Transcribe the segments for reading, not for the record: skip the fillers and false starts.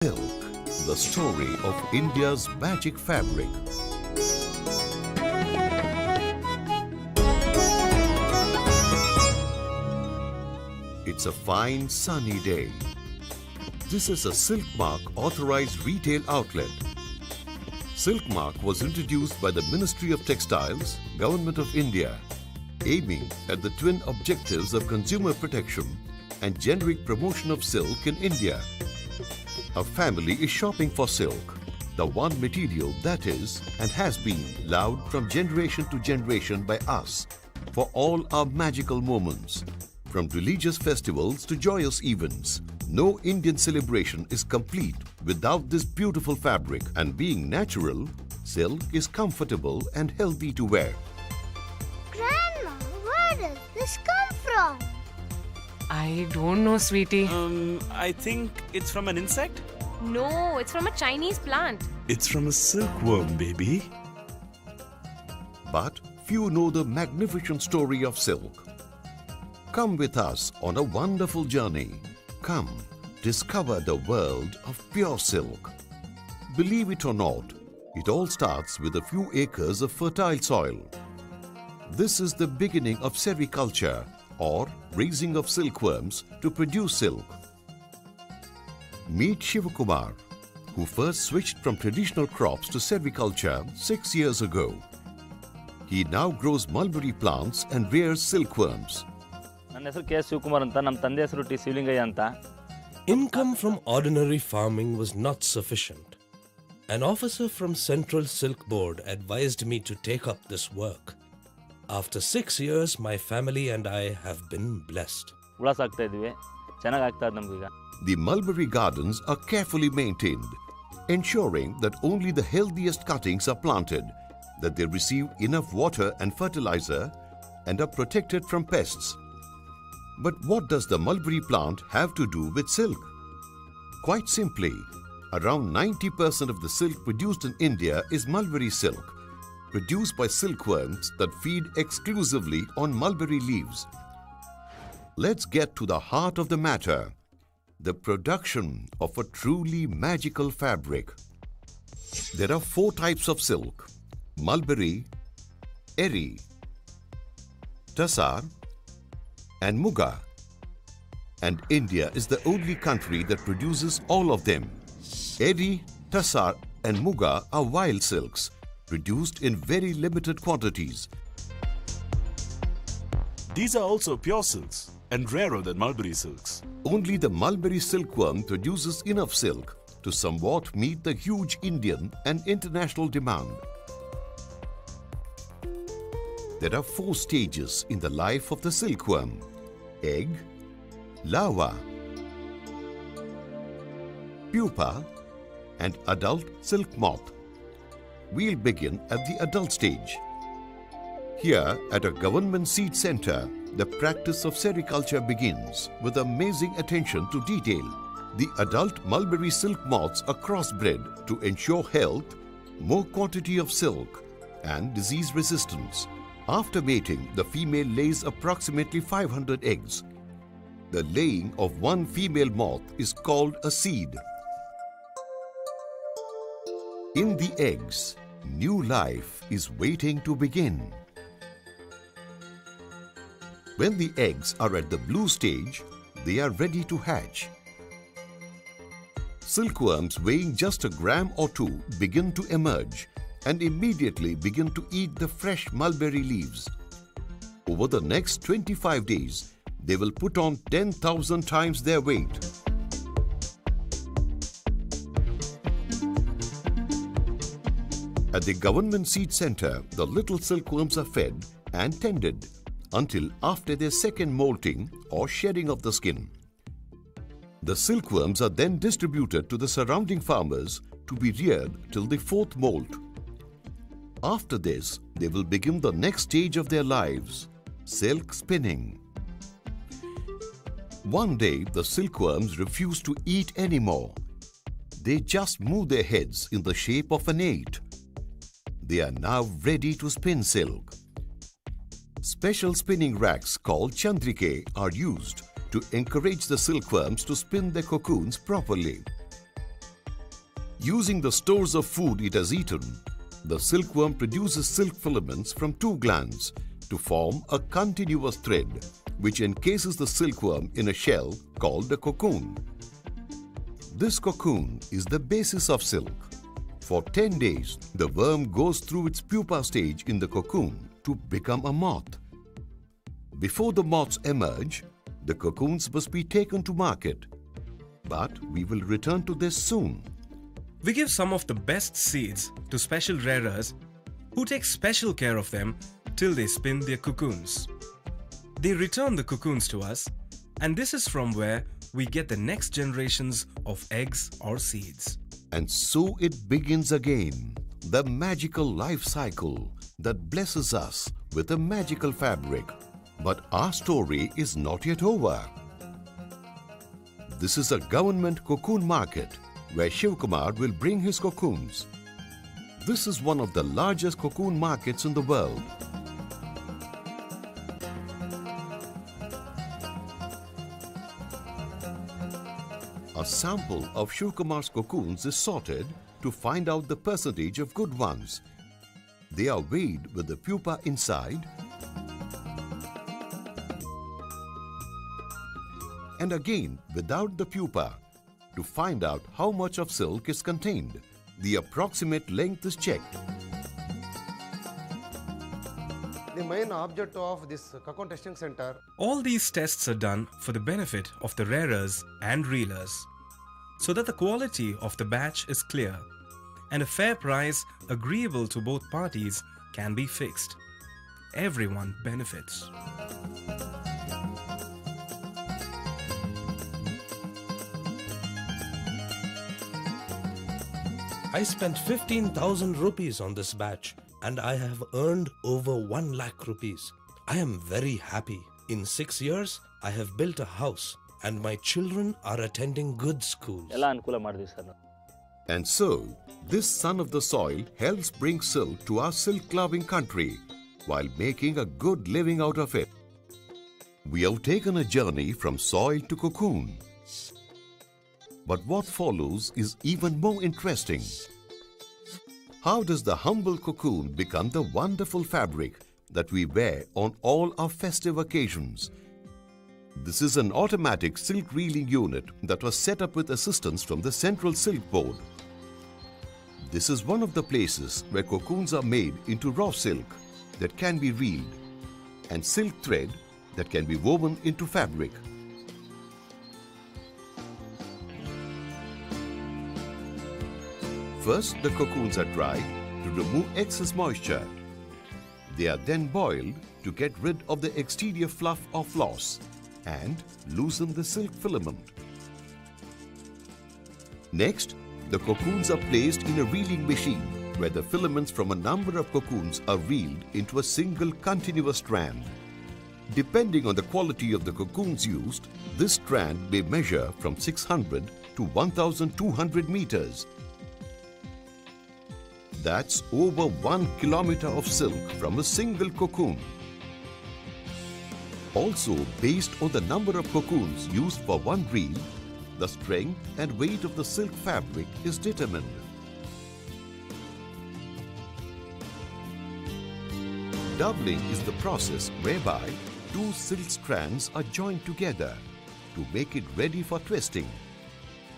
Silk, the story of India's magic fabric. It's a fine sunny day. This is a Silk Mark authorized retail outlet. Silk Mark was introduced by the Ministry of Textiles, Government of India, aiming at the twin objectives of consumer protection and generic promotion of silk in India. A family is shopping for silk, the one material that is and has been loved from generation to generation by us for all our magical moments. From religious festivals to joyous events, no Indian celebration is complete without this beautiful fabric, and being natural, silk is comfortable and healthy to wear. Grandma, where does this come from? I don't know, sweetie. I think it's from an insect. No, it's from a Chinese plant. It's from a silkworm, baby. But few know the magnificent story of silk. Come with us on a wonderful journey. Come, discover the world of pure silk. Believe it or not, it all starts with a few acres of fertile soil. This is the beginning of sericulture, or raising of silkworms to produce silk. Meet Shivakumar, who first switched from traditional crops to sericulture 6 years ago. He now grows mulberry plants and rears silkworms. ನನ್ನ ಹೆಸರು K Shivakumar ಅಂತ ನಮ್ಮ ತಂದೆ ಹೆಸರು T Shivalingaiah ಅಂತ. Income from ordinary farming was not sufficient. An officer from Central Silk Board advised me to take up this work. After 6 years, my family and I have been blessed. ಹುಳ ಸಾಕ್ತಾ ಇದೀವಿ, ಚೆನ್ನಾಗಿ ಆಗ್ತಾ ಇದೆ ನಮ್ಗೀಗ. The mulberry gardens are carefully maintained, ensuring that only the healthiest cuttings are planted, that they receive enough water and fertilizer, and are protected from pests. But what does the mulberry plant have to do with silk? Quite simply, around 90% of the silk produced in India is mulberry silk, produced by silkworms that feed exclusively on mulberry leaves. Let's get to the heart of the matter, the production of a truly magical fabric. There are 4 types of silk: mulberry, eri, tassar, and muga. And India is the only country that produces all of them. Eri, tassar, and muga are wild silks, produced in very limited quantities. These are also pure silks and rarer than mulberry silks. Only the mulberry silkworm produces enough silk to somewhat meet the huge Indian and international demand. There are 4 stages in the life of the silkworm: egg, larva, pupa, and adult silk moth. We'll begin at the adult stage. Here at a government seed center, the practice of sericulture begins with amazing attention to detail. The adult mulberry silk moths are crossbred to ensure health, more quantity of silk, and disease resistance. After mating, the female lays approximately 500 eggs. The laying of one female moth is called a seed. In the eggs, new life is waiting to begin. When the eggs are at the blue stage, they are ready to hatch. Silkworms weighing just a gram or 2 begin to emerge and immediately begin to eat the fresh mulberry leaves. Over the next 25 days, they will put on 10,000 times their weight. At the government seed center, the little silkworms are fed and tended until after their second molting or shedding of the skin. The silkworms are then distributed to the surrounding farmers to be reared till the 4th molt. After this, they will begin the next stage of their lives, silk spinning. One day, the silkworms refuse to eat anymore. They just move their heads in the shape of an 8. They are now ready to spin silk. Special spinning racks called chandrike are used to encourage the silkworms to spin their cocoons properly. Using the stores of food it has eaten, the silkworm produces silk filaments from two glands to form a continuous thread which encases the silkworm in a shell called a cocoon. This cocoon is the basis of silk. For 10 days, the worm goes through its pupa stage in the cocoon to become a moth. Before the moths emerge, the cocoons must be taken to market. But we will return to this soon. We give some of the best seeds to special rearers who take special care of them till they spin their cocoons. They return the cocoons to us, and this is from where we get the next generations of eggs or seeds. And so it begins again, the magical life cycle that blesses us with a magical fabric. But our story is not yet over. This is a government cocoon market where Shivkumar will bring his cocoons. This is one of the largest cocoon markets in the world. A sample of Shivkumar's cocoons is sorted to find out the percentage of good ones. They are weighed with the pupa inside and again without the pupa to find out how much of silk is contained. The approximate length is checked. The main object of this cocoon testing center. All these tests are done for the benefit of the rearers and reelers, so that the quality of the batch is clear and a fair price agreeable to both parties can be fixed. Everyone benefits. I spent 15,000 rupees on this batch and I have earned over 1 lakh rupees. I am very happy. In 6 years, I have built a house and my children are attending good schools. ಎಲ್ಲ ಅನುಕೂಲ ಮಾಡಿದ್ವಿ sir ನಾವು. And so, this son of the soil helps bring silk to our silk-loving country while making a good living out of it. We have taken a journey from soil to cocoon. But what follows is even more interesting. How does the humble cocoon become the wonderful fabric that we wear on all our festive occasions? This is an automatic silk reeling unit that was set up with assistance from the Central Silk Board. This is one of the places where cocoons are made into raw silk that can be reeled and silk thread that can be woven into fabric. First, the cocoons are dried to remove excess moisture. They are then boiled to get rid of the exterior fluff or floss and loosen the silk filament. Next, the cocoons are placed in a reeling machine where the filaments from a number of cocoons are reeled into a single continuous strand. Depending on the quality of the cocoons used, this strand may measure from 600 to 1,200 meters. That's over 1 kilometer of silk from a single cocoon. Also, based on the number of cocoons used for one reel, the strength and weight of the silk fabric is determined. Doubling is the process whereby two silk strands are joined together to make it ready for twisting.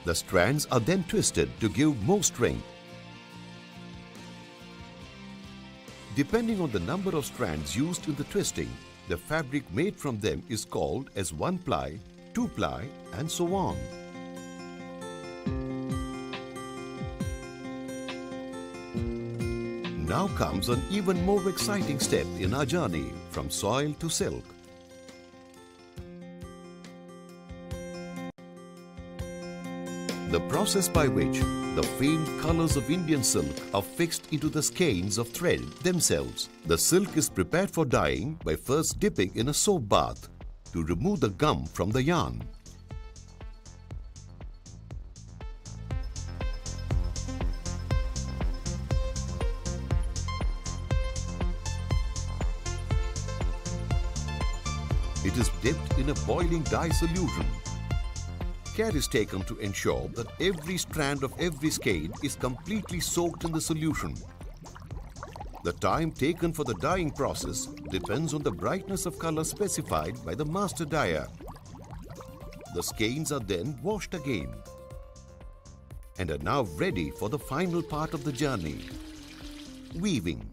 The strands are then twisted to give more strength. Depending on the number of strands used in the twisting, the fabric made from them is called as 1-ply, 2-ply, and so on. Now comes an even more exciting step in our journey from soil to silk. The process by which the famed colors of Indian silk are fixed into the skeins of thread themselves. The silk is prepared for dyeing by first dipping in a soap bath to remove the gum from the yarn. It is dipped in a boiling dye solution. care is taken to ensure that every strand of every skein is completely soaked in the solution. The time taken for the dyeing process depends on the brightness of color specified by the master dyer. The skeins are then washed again and are now ready for the final part of the journey, weaving.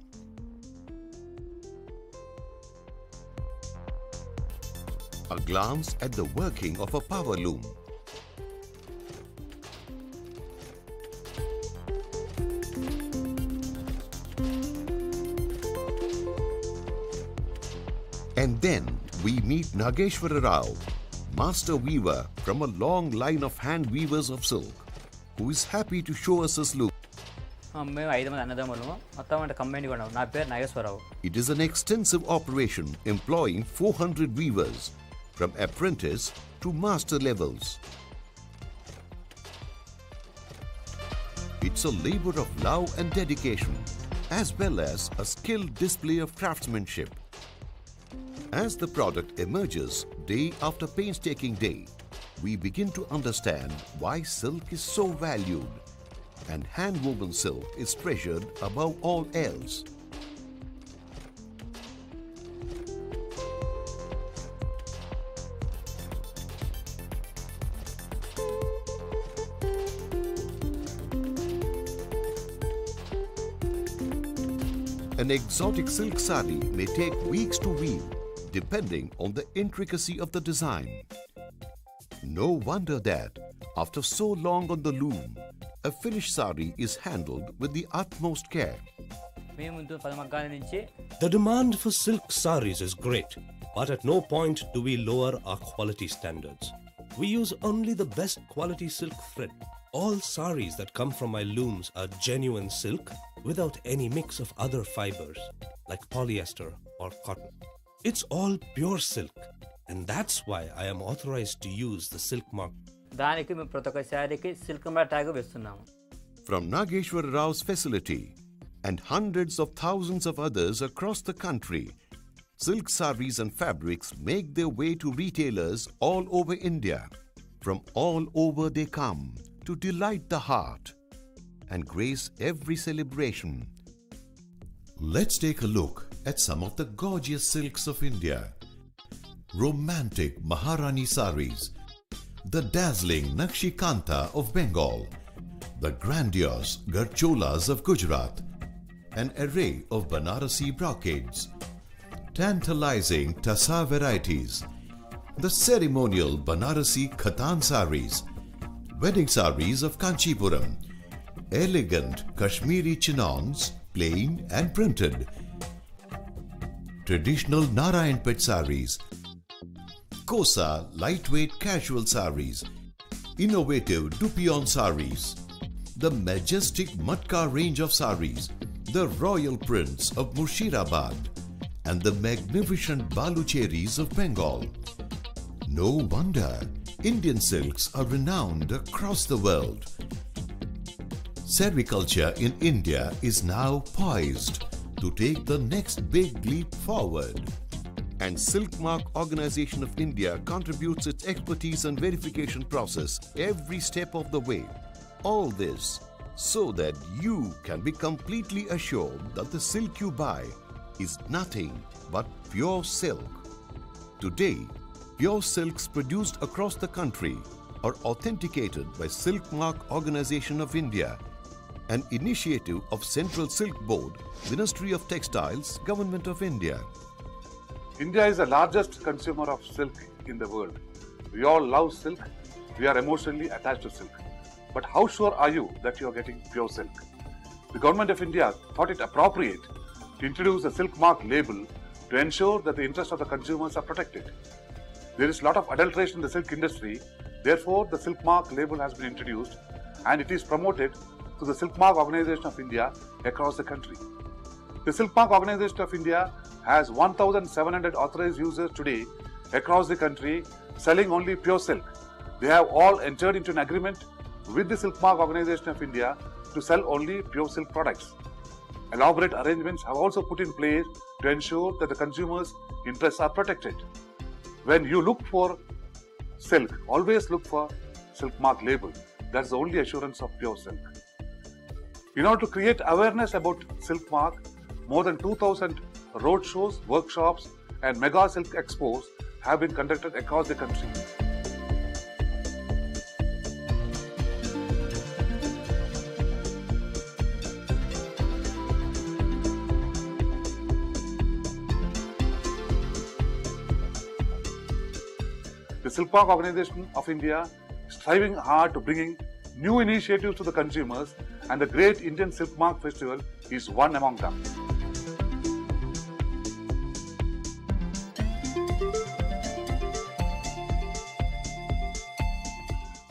A glance at the working of a power loom. And then we meet Nageshwara Rao, master weaver from a long line of hand weavers of silk, who is happy to show us his loom. మేము 5 మంది అన్నదమ్ములు మొత్తం అంటే combine కూడా నా పేరు Nageswararao. It is an extensive operation employing 400 weavers from apprentice to master levels. It's a labor of love and dedication, as well as a skilled display of craftsmanship. As the product emerges day after painstaking day, we begin to understand why silk is so valued, and hand-woven silk is treasured above all else. An exotic silk saree may take weeks to weave, depending on the intricacy of the design. No wonder that, after so long on the loom, a finished saree is handled with the utmost care. మేము 10 మగ్గాల నుంచి The demand for silk sarees is great, but at no point do we lower our quality standards. We use only the best quality silk thread. All sarees that come from my looms are genuine silk without any mix of other fibers like polyester or cotton. It's all pure silk, and that's why I am authorized to use the silk mark. దానికి మేము ప్రతి ఒక్క శారీకి silk mark tag వేస్తున్నాము. From Nageshwara Rao's facility and hundreds of thousands of others across the country, silk sarees and fabrics make their way to retailers all over India. From all over they come to delight the heart and grace every celebration. Let's take a look at some of the gorgeous silks of India. Romantic Maharani sarees, the dazzling Nakshi Kanta of Bengal, the grandiose Garcholas of Gujarat, an array of Banarasi brocades, tantalizing Tassa varieties, the ceremonial Banarasi Khatan sarees, wedding sarees of Kanchipuram, elegant Kashmiri chignons, plain and printed, traditional Narayanpet sarees, Kosa lightweight casual sarees, innovative Dupion sarees, the majestic Matka range of sarees, the royal prints of Murshidabad, and the magnificent Balucheris of Bengal. No wonder Indian silks are renowned across the world. Sericulture in India is now poised to take the next big leap forward. And Silk Mark Organization of India contributes its expertise and verification process every step of the way. All this so that you can be completely assured that the silk you buy is nothing but pure silk. Today, pure silks produced across the country are authenticated by Silk Mark Organization of India, an initiative of Central Silk Board, Ministry of Textiles, Government of India. India is the largest consumer of silk in the world. We all love silk. We are emotionally attached to silk. But how sure are you that you are getting pure silk? The Government of India thought it appropriate to introduce a silk mark label to ensure that the interests of the consumers are protected. There is a lot of adulteration in the silk industry. Therefore, the silk mark label has been introduced and it is promoted through the Silk Mark Organization of India across the country. The Silk Mark Organization of India has 1,700 authorized users today across the country selling only pure silk. They have all entered into an agreement with the Silk Mark Organization of India to sell only pure silk products. Elaborate arrangements have also put in place to ensure that the consumers' interests are protected. When you look for silk, always look for silk mark label. That's the only assurance of pure silk. In order to create awareness about silk mark, more than 2,000 road shows, workshops, and mega silk expos have been conducted across the country. The Silk Mark Organization of India is striving hard to bringing new initiatives to the consumers, and the Great Indian Silk Mark Festival is one among them.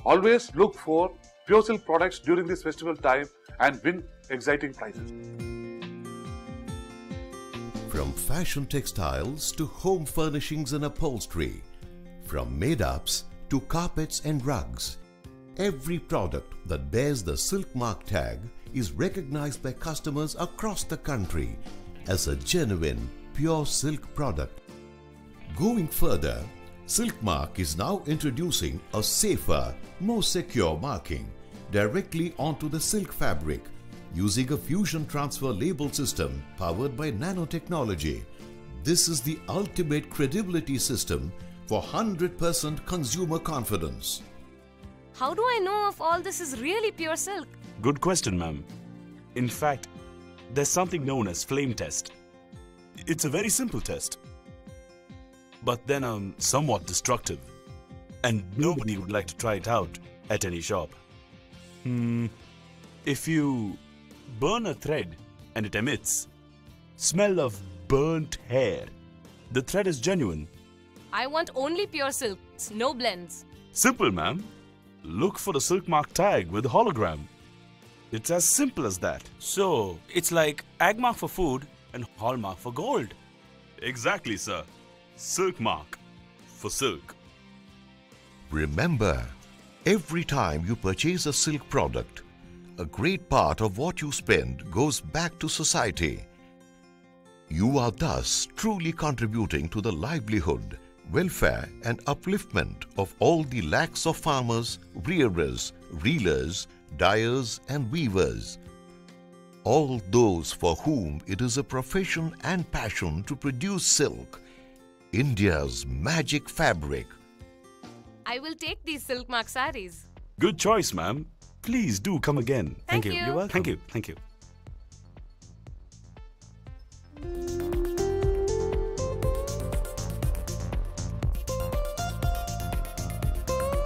Always look for pure silk products during this festival time and win exciting prizes. From fashion textiles to home furnishings and upholstery, from made-ups to carpets and rugs, every product that bears the Silk Mark tag is recognized by customers across the country as a genuine, pure silk product. Going further, Silk Mark is now introducing a safer, more secure marking directly onto the silk fabric using a fusion transfer label system powered by nanotechnology. This is the ultimate credibility system for 100% consumer confidence. How do I know if all this is really pure silk? Good question, ma'am. In fact, there's something known as flame test. It's a very simple test, but then somewhat destructive, and nobody would like to try it out at any shop. If you burn a thread and it emits smell of burnt hair, the thread is genuine. I want only pure silks, no blends. Simple, ma'am. Look for the Silk Mark tag with a hologram. It's as simple as that. So, it's like Agmark for food and Hallmark for gold. Exactly, sir. Silk Mark for silk. Remember, every time you purchase a silk product, a great part of what you spend goes back to society. You are thus truly contributing to the livelihood, welfare and upliftment of all the lakhs of farmers, rearers, reelers, dyers and weavers. All those for whom it is a profession and passion to produce silk, India's magic fabric. I will take these Silk Mark sarees. Good choice, ma'am. Please do come again. Thank you. You're welcome. Thank you. Thank you.